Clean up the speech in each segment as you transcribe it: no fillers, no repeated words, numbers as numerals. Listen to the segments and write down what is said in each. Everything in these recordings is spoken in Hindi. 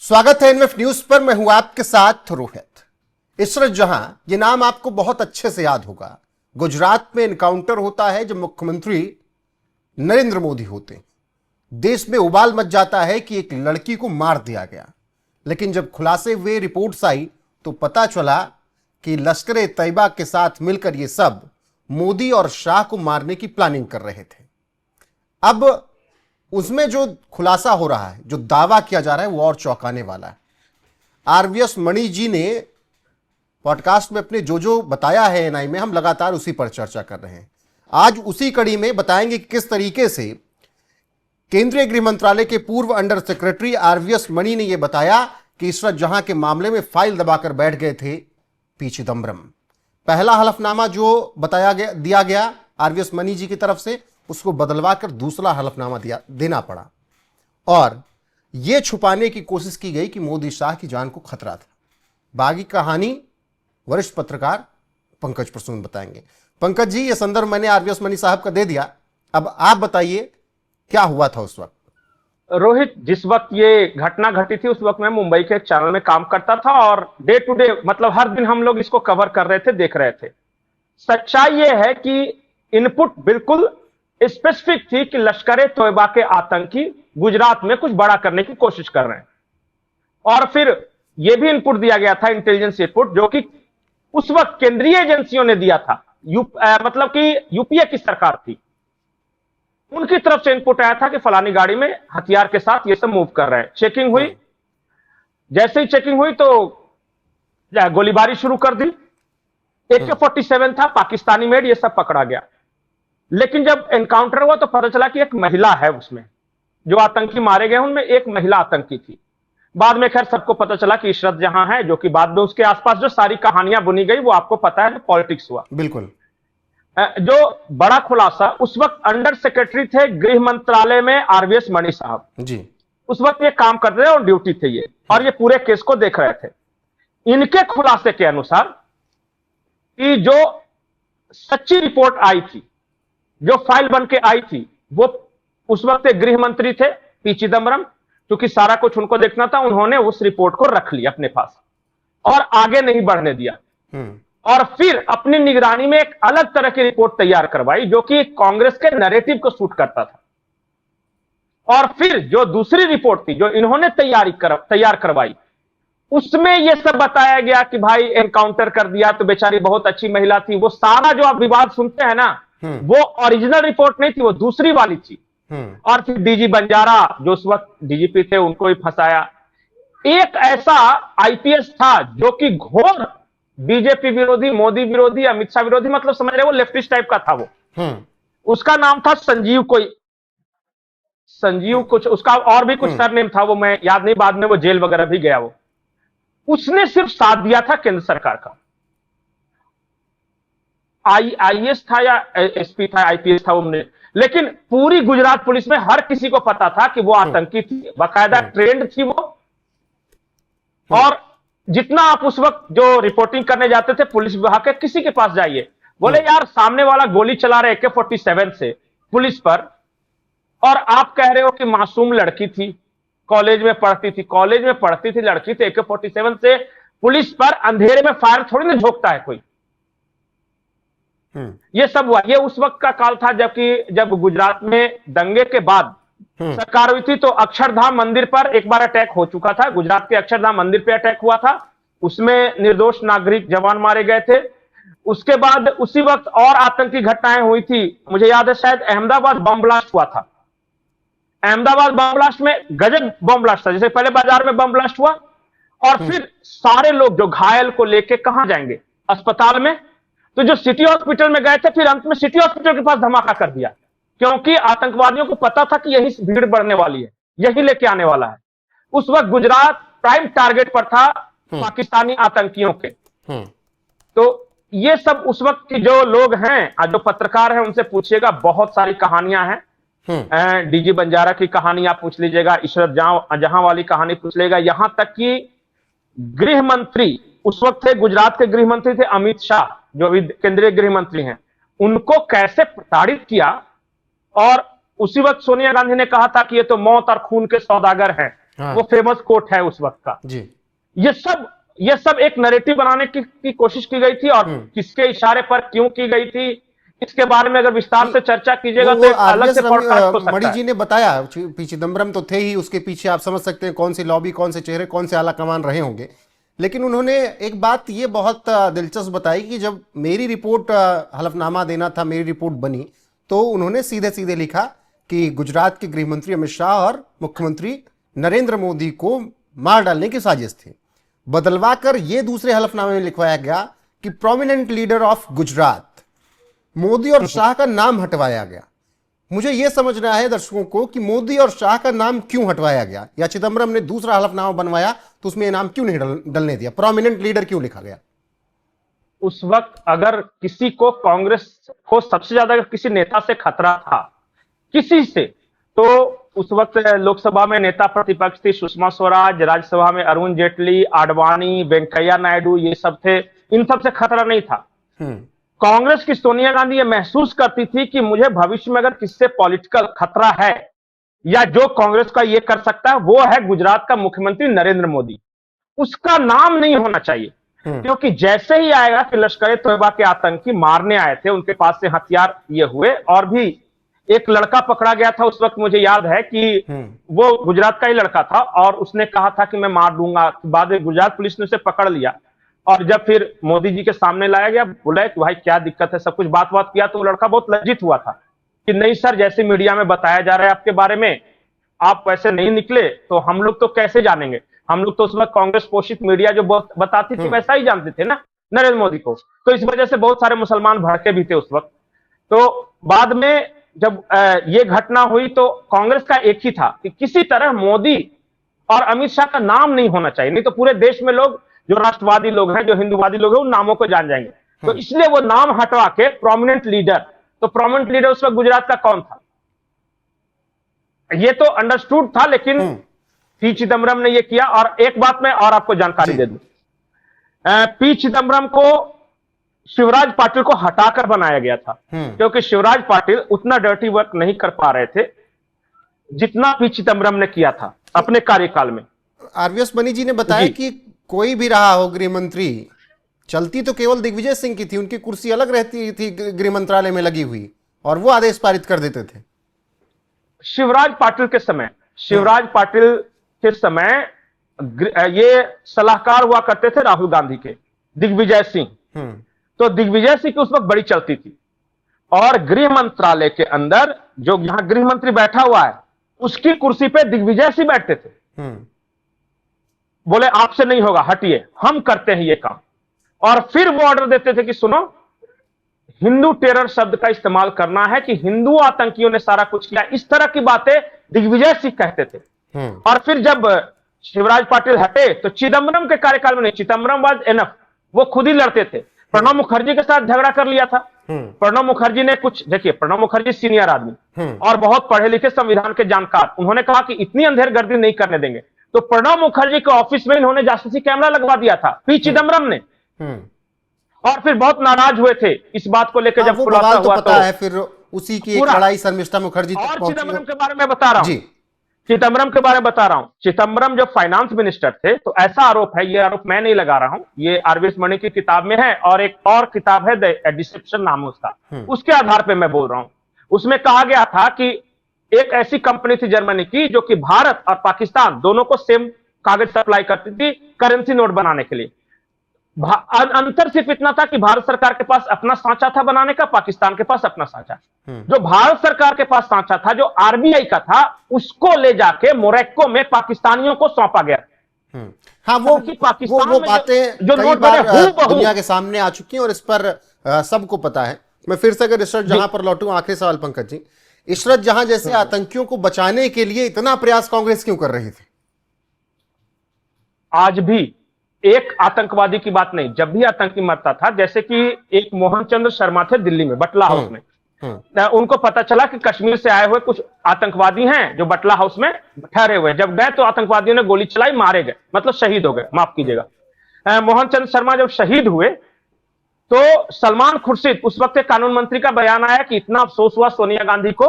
स्वागत है एनएफ न्यूज पर। मैं हूं आपके साथ रोहित। इशरत जहां, ये नाम आपको बहुत अच्छे से याद होगा। गुजरात में एनकाउंटर होता है जब मुख्यमंत्री नरेंद्र मोदी होते। देश में उबाल मच जाता है कि एक लड़की को मार दिया गया, लेकिन जब खुलासे हुए, रिपोर्ट्स आई, तो पता चला कि लश्कर तैयबा के साथ मिलकर ये सब मोदी और शाह को मारने की प्लानिंग कर रहे थे। अब उसमें जो खुलासा हो रहा है, जो दावा किया जा रहा है, वो और चौंकाने वाला है। आरवीएस मणि जी ने पॉडकास्ट में अपने जो बताया है एनआई में, हम लगातार उसी पर चर्चा कर रहे हैं। आज उसी कड़ी में बताएंगे कि किस तरीके से केंद्रीय गृह मंत्रालय के पूर्व अंडर सेक्रेटरी आरवीएस मणि ने यह बताया कि इशरत जहां के मामले में फाइल दबाकर बैठ गए थे पी चिदम्बरम। पहला हलफनामा जो दिया गया आरवीएस मणि जी की तरफ से, उसको बदलवा कर दूसरा हलफनामा देना पड़ा, और यह छुपाने की कोशिश की गई कि मोदी शाह की जान को खतरा था। बाकी कहानी वरिष्ठ पत्रकार पंकज प्रसून बताएंगे। पंकज जी, यह संदर्भ मैंने आरवीएस मणि साहब का दे दिया, अब आप बताइए क्या हुआ था उस वक्त। रोहित, जिस वक्त ये घटना घटी थी उस वक्त मैं मुंबई के एक चैनल में काम करता था और डे टू डे, मतलब हर दिन हम लोग इसको कवर कर रहे थे, देख रहे थे। सच्चाई यह है कि इनपुट बिल्कुल स्पेसिफिक थी कि लश्कर तोयबा के आतंकी गुजरात में कुछ बड़ा करने की कोशिश कर रहे हैं। और फिर यह भी इनपुट दिया गया था, इंटेलिजेंस रिपोर्ट, जो कि उस वक्त केंद्रीय एजेंसियों ने दिया था, मतलब कि यूपीए की सरकार थी, उनकी तरफ से इनपुट आया था कि फलानी गाड़ी में हथियार के साथ ये सब मूव कर रहे हैं। चेकिंग हुई, जैसे ही चेकिंग हुई तो गोलीबारी शुरू कर दी। AK-47 था, पाकिस्तानी मेड, ये सब पकड़ा गया। लेकिन जब एनकाउंटर हुआ तो पता चला कि एक महिला है उसमें, जो आतंकी मारे गए उनमें एक महिला आतंकी थी। बाद में खैर सबको पता चला कि इशरत जहां है, जो कि बाद में उसके आसपास जो सारी कहानियां बुनी गई वो आपको पता है, पॉलिटिक्स हुआ। बिल्कुल। जो बड़ा खुलासा, उस वक्त अंडर सेक्रेटरी थे गृह मंत्रालय में आरवीएस मणि साहब जी, उस वक्त ये काम करते थे और ड्यूटी थे ये, और ये पूरे केस को देख रहे थे। इनके खुलासे के अनुसार कि जो सच्ची रिपोर्ट आई थी, जो फाइल बन के आई थी, वो उस वक्त एक गृह मंत्री थे पी चिदम्बरम, क्योंकि सारा कुछ उनको देखना था, उन्होंने उस रिपोर्ट को रख लिया अपने पास और आगे नहीं बढ़ने दिया। और फिर अपनी निगरानी में एक अलग तरह की रिपोर्ट तैयार करवाई, जो कि कांग्रेस के नैरेटिव को सूट करता था। और फिर जो दूसरी रिपोर्ट थी जो इन्होंने तैयार करवाई, उसमें यह सब बताया गया कि भाई एनकाउंटर कर दिया तो बेचारी बहुत अच्छी महिला थी। वो सारा जो आप विवाद सुनते हैं ना, वो ओरिजिनल रिपोर्ट नहीं थी, वो दूसरी वाली थी। और फिर डीजी बंजारा, जो उस वक्त डीजीपी थे, उनको भी फंसाया। एक ऐसा आईपीएस था जो कि घोर बीजेपी विरोधी, मोदी विरोधी, अमित शाह विरोधी, मतलब समझ रहे, वो लेफ्टिस्ट टाइप का था वो। उसका नाम था संजीव कुछ, उसका और भी कुछ सरनेम था, वो मैं याद नहीं, बाद में वो जेल वगैरह भी गया। वो उसने सिर्फ साथ दिया था केंद्र सरकार का। आईएएस था या एसपी था, आईपीएस था उनने, लेकिन पूरी गुजरात पुलिस में हर किसी को पता था कि वो आतंकी थी, बाकायदा ट्रेंड थी वो। और जितना आप उस वक्त जो रिपोर्टिंग करने जाते थे पुलिस विभाग के किसी के पास जाइए, बोले यार सामने वाला गोली चला रहे AK-47 से पुलिस पर, और आप कह रहे हो कि मासूम लड़की थी, कॉलेज में पढ़ती थी लड़की थी, AK-47 से पुलिस पर अंधेरे में फायर थोड़ी ना झोंकता है कोई। ये सब हुआ। ये उस वक्त का काल था जब गुजरात में दंगे के बाद सरकार हुई थी, तो अक्षरधाम मंदिर पर एक बार अटैक हो चुका था। गुजरात के अक्षरधाम मंदिर पे अटैक हुआ था, उसमें निर्दोष नागरिक जवान मारे गए थे। उसके बाद उसी वक्त और आतंकी घटनाएं हुई थी। मुझे याद है शायद अहमदाबाद बम ब्लास्ट हुआ था। अहमदाबाद बम ब्लास्ट में गजब बम ब्लास्ट था, जैसे पहले बाजार में बम ब्लास्ट हुआ, और फिर सारे लोग जो घायल को लेके कहां जाएंगे, अस्पताल में। तो जो सिटी हॉस्पिटल में गए थे, फिर अंत में सिटी हॉस्पिटल के पास धमाका कर दिया, क्योंकि आतंकवादियों को पता था कि यही भीड़ बढ़ने वाली है, यही लेके आने वाला है। उस वक्त गुजरात प्राइम टारगेट पर था पाकिस्तानी आतंकियों के। तो ये सब उस वक्त के जो लोग हैं, जो पत्रकार हैं, उनसे पूछिएगा, बहुत सारी कहानियां हैं। डीजी बंजारा की कहानी आप पूछ लीजिएगा, इशरत जहां वाली कहानी पूछ लीजिएगा, यहां तक कि गृह मंत्री उस वक्त थे, गुजरात के गृह मंत्री थे अमित शाह, जो अभी केंद्रीय गृह मंत्री हैं, उनको कैसे प्रताड़ित किया। और उसी वक्त सोनिया गांधी ने कहा था कि ये तो मौत और खून के सौदागर हैं, हाँ। वो फेमस कोट है उस वक्त का। जी। ये सब एक नैरेटिव बनाने की कोशिश की गई थी, और किसके इशारे पर क्यों की गई थी, इसके बारे में अगर विस्तार से चर्चा कीजिएगा तो एक अलग से पॉडकास्ट हो सकता मणि है। जी ने बताया, पी चिदम्बरम तो थे ही, उसके पीछे आप समझ सकते हैं कौन सी लॉबी, कौन से चेहरे, कौन से आला कमान रहे होंगे। लेकिन उन्होंने एक बात ये बहुत दिलचस्प बताई कि जब मेरी रिपोर्ट हलफनामा देना था, मेरी रिपोर्ट बनी, तो उन्होंने सीधे सीधे लिखा कि गुजरात के गृह मंत्री अमित शाह और मुख्यमंत्री नरेंद्र मोदी को मार डालने की साजिश थी। बदलवाकर ये दूसरे हलफनामे में लिखवाया गया कि prominent leader of Gujarat, Modi और शाह का नाम हटवाया गया। मुझे यह समझना है दर्शकों को कि मोदी और शाह का नाम क्यों हटवाया गया, या चिदम्बरम ने दूसरा हलफनामा बनवाया तो उसमें यह नाम क्यों नहीं डलने दिया, प्रोमिनेंट लीडर क्यों लिखा गया? उस वक्त अगर किसी को कांग्रेस को सबसे ज्यादा अगर किसी नेता से खतरा था, किसी से, तो उस वक्त लोकसभा में नेता प्रतिपक्ष थी सुषमा स्वराज, राज्यसभा में अरुण जेटली, आडवाणी, वेंकैया नायडू, ये सब थे। इन सब से खतरा नहीं था। कांग्रेस की सोनिया गांधी ये महसूस करती थी कि मुझे भविष्य में अगर किससे पॉलिटिकल खतरा है या जो कांग्रेस का ये कर सकता है, वो है गुजरात का मुख्यमंत्री नरेंद्र मोदी। उसका नाम नहीं होना चाहिए, क्योंकि जैसे ही आएगा कि लश्कर तोयबा के आतंकी मारने आए थे, उनके पास से हथियार ये हुए, और भी एक लड़का पकड़ा गया था उस वक्त, मुझे याद है कि वो गुजरात का ही लड़का था, और उसने कहा था कि मैं मार दूंगा। बाद में गुजरात पुलिस ने उसे पकड़ लिया, और जब फिर मोदी जी के सामने लाया गया, बोला कि भाई क्या दिक्कत है, सब कुछ बात किया, तो वो लड़का बहुत लज्जित हुआ था कि नहीं सर, जैसे मीडिया में बताया जा रहा है आपके बारे में, आप वैसे नहीं निकले तो हम लोग तो कैसे जानेंगे, हम लोग तो उस वक्त कांग्रेस पोषित मीडिया जो बताती थी वैसा ही जानते थे ना नरेंद्र मोदी को। तो इस वजह से बहुत सारे मुसलमान भड़के भी थे उस वक्त। तो बाद में जब ये घटना हुई तो कांग्रेस का एक ही था कि किसी तरह मोदी और अमित शाह का नाम नहीं होना चाहिए, नहीं तो पूरे देश में लोग जो राष्ट्रवादी लोग हैं, जो हिंदूवादी लोग हैं, उन नामों को जान जाएंगे। तो इसलिए वो नाम हटवा के प्रोमिनेंट लीडर, तो प्रोमिनेंट लीडर उस वक्त गुजरात का कौन था, ये तो अंडरस्टूड था, लेकिन पी चिदम्बरम ने ये किया। और एक बात मैं और आपको जानकारी दे दूं, पी चिदम्बरम को शिवराज पाटिल को हटाकर बनाया गया था, क्योंकि शिवराज पाटिल उतना डर्टी वर्क नहीं कर पा रहे थे जितना पी चिदम्बरम ने किया था अपने कार्यकाल में। आरवीएस मनी जी ने बताया कि कोई भी रहा हो गृह मंत्री, चलती तो केवल दिग्विजय सिंह की थी, उनकी कुर्सी अलग रहती थी गृह मंत्रालय में लगी हुई, और वो आदेश पारित कर देते थे। शिवराज पाटिल के समय ये सलाहकार हुआ करते थे राहुल गांधी के, दिग्विजय सिंह। तो दिग्विजय सिंह की उस वक्त बड़ी चलती थी, और गृह मंत्रालय के अंदर जो यहां गृह मंत्री बैठा हुआ है, उसकी कुर्सी पे दिग्विजय सिंह बैठते थे। बोले आपसे नहीं होगा, हटिए, हम करते हैं ये काम। और फिर वो ऑर्डर देते थे कि सुनो, हिंदू टेरर शब्द का इस्तेमाल करना है, कि हिंदू आतंकियों ने सारा कुछ किया, इस तरह की बातें दिग्विजय सिंह कहते थे। और फिर जब शिवराज पाटिल हटे तो चिदम्बरम के कार्यकाल में नहीं, चिदम्बरम वाज एनफ, वो खुद ही लड़ते थे। प्रणब मुखर्जी के साथ झगड़ा कर लिया था। प्रणब मुखर्जी ने कुछ, देखिए प्रणब मुखर्जी सीनियर आदमी और बहुत पढ़े लिखे संविधान के जानकार, उन्होंने कहा कि इतनी अंधेरगर्दी नहीं करने देंगे। तो प्रणब मुखर्जी के ऑफिस में इन्होंने जासूसी कैमरा लगवा दिया था पी चिदम्बरम ने, और फिर बहुत नाराज हुए थे इस बात को लेकर जब खुलासा हुआ। पता है फिर उसी की एक लड़ाई शर्मिष्ठा मुखर्जी तक पहुंची। चिदम्बरम के बारे में बता रहा हूं, चिदम्बरम के बारे में बता रहा हूं। चिदम्बरम जब फाइनेंस मिनिस्टर थे तो ऐसा आरोप है, ये आरोप मैं नहीं लगा रहा हूं, ये आरवीएस मणि की किताब में है, और एक और किताब है द डिसेप्शन नाम है उसका, उसके आधार पे मैं बोल रहा हूं। उसमें कहा गया था कि एक ऐसी कंपनी थी जर्मनी की जो कि भारत और पाकिस्तान दोनों को सेम कागज सप्लाई करती थी करेंसी नोट बनाने के लिए। अंतर सिर्फ इतना था कि भारत सरकार के पास अपना सांचा था बनाने का, पाकिस्तान के पास अपना सांचा। जो भारत सरकार के पास सांचा था, जो आरबीआई का था, उसको ले जाके मोरक्को में पाकिस्तानियों को सौंपा गया। हाँ, वो बातें जो कई बार दुनिया के सामने आ चुकी हैं और इस पर सबको पता है। मैं फिर से अगर इशरत जहां पर लौटूं, आखिरी सवाल पंकज जी, इशरत जहां जैसे आतंकियों को बचाने के लिए इतना प्रयास कांग्रेस क्यों कर रही थी? आज भी एक आतंकवादी की बात नहीं, जब भी आतंकी मरता था, जैसे कि एक मोहन चंद्र शर्मा थे दिल्ली में बटला हाउस में, उनको पता चला कि कश्मीर से आए हुए कुछ आतंकवादी हैं जो बटला हाउस में ठहरे हुए। जब गए तो आतंकवादियों ने गोली चलाई, मारे गए, मतलब शहीद हो गए, माफ कीजिएगा। मोहन चंद्र शर्मा जब शहीद हुए तो सलमान खुर्शीद, उस वक्त कानून मंत्री, का बयान आया कि इतना अफसोस हुआ सोनिया गांधी को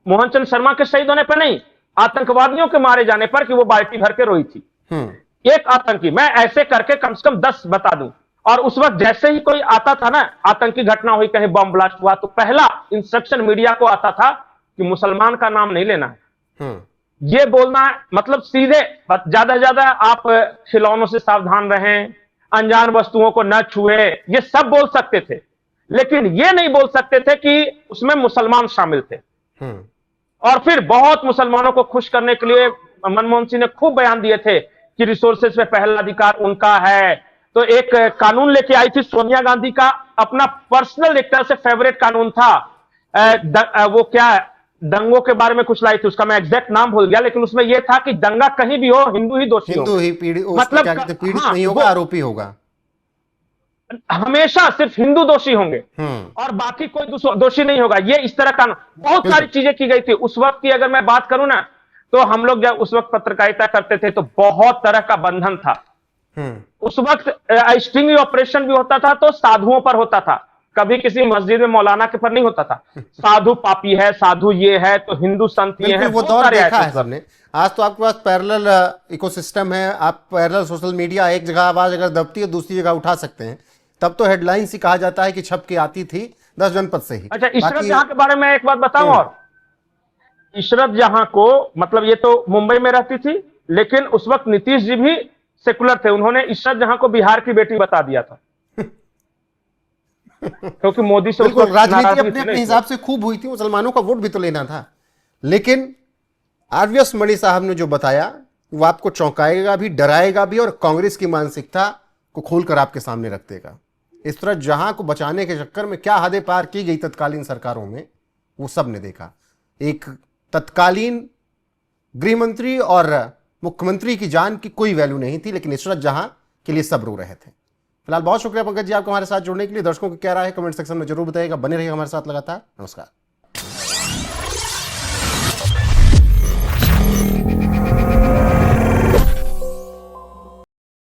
मोहन चंद्र शर्मा के शहीद होने पर नहीं, आतंकवादियों के मारे जाने पर कि वो बाल्टी भर के रोई थी। एक आतंकी, मैं ऐसे करके कम से कम 10 बता दूं। और उस वक्त जैसे ही कोई आता था ना, आतंकी घटना हुई, कहीं बम ब्लास्ट हुआ, तो पहला इंस्ट्रक्शन मीडिया को आता था कि मुसलमान का नाम नहीं लेना है। ये बोलना मतलब सीधे, ज्यादा से ज्यादा आप खिलौनों से सावधान रहें, अनजान वस्तुओं को न छुए, ये सब बोल सकते थे, लेकिन ये नहीं बोल सकते थे कि उसमें मुसलमान शामिल थे। और फिर बहुत मुसलमानों को खुश करने के लिए मनमोहन सिंह ने खूब बयान दिए थे कि रिसोर्सेज पे पहला अधिकार उनका है। तो एक कानून लेके आई थी सोनिया गांधी का, अपना पर्सनल एक तरह से फेवरेट कानून था, वो क्या दंगों के बारे में कुछ लाई थी, उसका मैं एग्जैक्ट नाम भूल गया, लेकिन उसमें यह था कि दंगा कहीं भी हो हिंदू ही दोषी हिंदू ही पीड़ित, मतलब क्या कहते, पीड़ित नहीं होगा, आरोपी होगा, हमेशा सिर्फ हिंदू दोषी होंगे और बाकी कोई दोषी नहीं होगा। ये इस तरह का बहुत सारी चीजें की गई थी उस वक्त की। अगर मैं बात करूं ना, तो हम लोग जब उस वक्त पत्रकारिता करते थे तो बहुत तरह का बंधन था। उस वक्त स्टिंग ऑपरेशन भी होता था तो साधुओं पर होता था, कभी किसी मस्जिद में मौलाना के पर नहीं होता था। साधु पापी है, साधु ये है, तो हिंदू संत ये है, वो दौर देखा है सबने। आज तो आपके पास पैरेलल इकोसिस्टम है, आप पैरेलल सोशल मीडिया, एक जगह आवाज अगर दबती है दूसरी जगह उठा सकते हैं। तब तो हेडलाइंस ही कहा जाता है कि छप के आती थी 10 जनपद से ही। अच्छा, इशरत जहां के बारे में एक बात बताऊं, और इशरत जहां को मतलब ये तो मुंबई में रहती थी, लेकिन उस वक्त नीतीश जी भी सेकुलर थे, उन्होंने इशरत जहां को बिहार की बेटी बता दिया था क्योंकि मोदी से बिल्कुल राजनीति अपने अपने हिसाब से खूब हुई थी, मुसलमानों का वोट भी तो लेना था। लेकिन आरवीएस मणि साहब ने जो बताया वो आपको चौंकाएगा भी, डराएगा भी, और कांग्रेस की मानसिकता को खोलकर आपके सामने रख देगा। इस तरह जहां को बचाने के चक्कर में क्या हदें पार की गई तत्कालीन सरकारों में, वो सब ने देखा। एक तत्कालीन गृह मंत्री और मुख्यमंत्री की जान की कोई वैल्यू नहीं थी, लेकिन इशरत जहां के लिए सब रो रहे थे। फिलहाल बहुत शुक्रिया पंकज जी आपको हमारे साथ जुड़ने के लिए। दर्शकों की क्या राय है कमेंट सेक्शन में जरूर बताइएगा। बने रहिएगा हमारे साथ लगातार। नमस्कार।